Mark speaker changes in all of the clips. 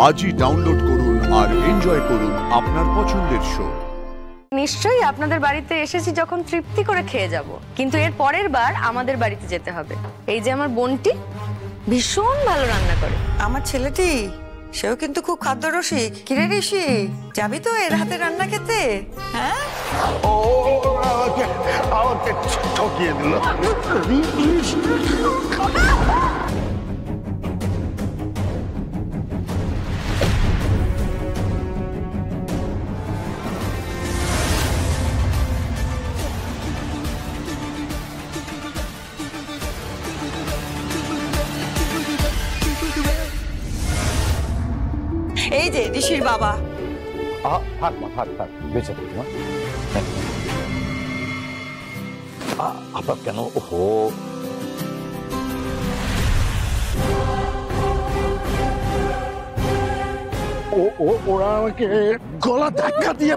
Speaker 1: আজই ডাউনলোড করুন আর এনজয় করুন আপনার পছন্দের শো।
Speaker 2: নিশ্চয়ই আপনাদের বাড়িতে এসেছি যখন তৃপ্তি করে খেয়ে যাব, কিন্তু এর পরের বার আমাদের বাড়িতে যেতে হবে। এই যে আমার বোনটি ভীষণ ভালো রান্না করে।
Speaker 3: আমার ছেলেটি সেও কিন্তু খুব খাদ্যরসিক। কিরে ঋষি, যাবি তো এর হাতে রান্না খেতে? হ্যাঁ,
Speaker 4: ও আমাকে ঠকিয়ে দিল।
Speaker 3: এই যে ঋষির বাবা।
Speaker 4: থাক মা, থাক বেঁচে থাক মা। আপনার কেন? ওহো, ওরা আমাকে গলা ধাক্কা দিয়ে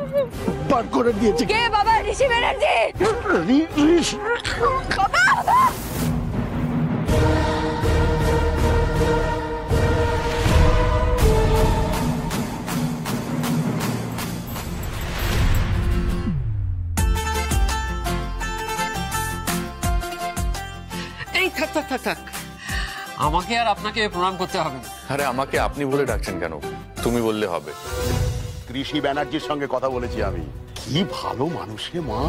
Speaker 4: বার করে দিয়েছে।
Speaker 2: কে বাবা? ঋষি ব্যানার্জি।
Speaker 5: থাক, আমাকে আর আপনাকে প্রণাম করতে হবে না।
Speaker 6: আরে আমাকে আপনি বলে ডাকছেন কেন? তুমি বললে হবে।
Speaker 4: ঋষি ব্যানার্জির সঙ্গে কথা বলেছি আমি। কি ভালো মানুষ রে মা,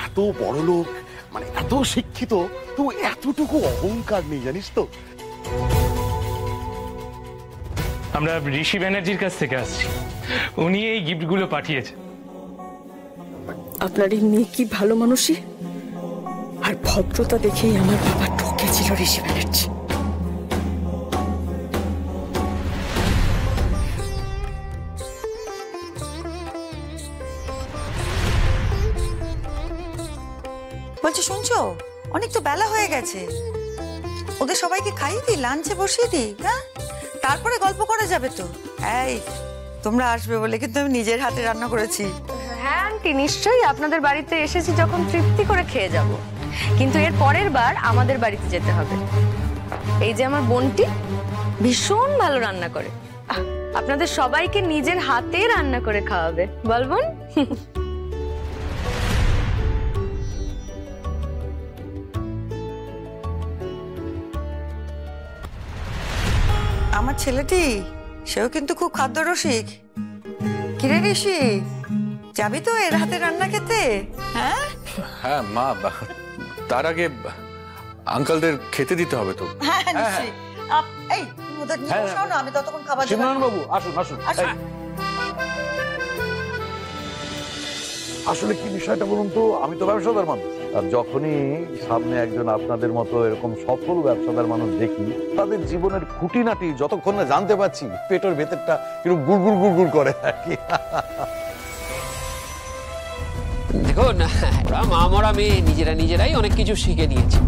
Speaker 4: এত বড় লোক, মানে এত শিক্ষিত, তো এতটুকু অহংকার নেই, জানিস তো।
Speaker 7: আমরা ঋষি ব্যানার্জির কাছ থেকে আসছি, উনি এই গিফটগুলো পাঠিয়েছেন।
Speaker 8: আপনার এই মেয়ে কি ভালো মানুষই, আর ভদ্রতা দেখেই আমার বাবা ঠকেছিল ঋষি ব্যানার্জি।
Speaker 3: বলছি, শুনছো, অনেক তো বেলা হয়ে গেছে, ওদের সবাইকে খাইয়ে দিই, লাঞ্চে বসিয়ে দিই। হ্যাঁ, তারপরে গল্প করা যাবে তো। এই, তোমরা আসবে বলে কিন্তু আমি নিজের হাতে রান্না করেছি।
Speaker 2: হ্যাঁ আন্টি, নিশ্চয়ই আপনাদের বাড়িতে এসেছি যখন তৃপ্তি করে খেয়ে যাব, কিন্তু এর পরের বার আমাদের বাড়িতে যেতে হবে। এই যে আমার বোনটি ভীষণ ভালো রান্না করে, আপনাদের সবাইকে নিজের হাতে রান্না করে খাওয়াবে। বল বোন।
Speaker 3: আমার ছেলেটি সেও কিন্তু খুব খাদ্যরসিক। কিরে ঋষি, যাবি তো এর হাতে রান্না খেতে? হ্যাঁ
Speaker 6: হ্যাঁ মা, তার আগে আঙ্কেলদের খেতে দিতে হবে তো।
Speaker 3: হ্যাঁ নিশ্চয়ই। এই, ওদের নিয়ে বসাও না, আমি ততক্ষণ খাবার
Speaker 4: বাবু আসুন আসুন। আসলে কি বিষয়টা বলুন তো, আমি তো ব্যবসাদার মানুষ, আর যখনই সামনে একজন আপনাদের মতো এরকম সফল ব্যবসাদার মানুষ দেখি, তাদের জীবনের খুঁটিনাটি যতক্ষণ না জানতে পারছি, পেটের ভেতরটা এরকম গুড়গুড় গুড়গুড় করে আর কি।
Speaker 5: দেখুন, ওরা মা মরা মেয়ে নিজেরাই অনেক কিছু শিখে নিয়েছে।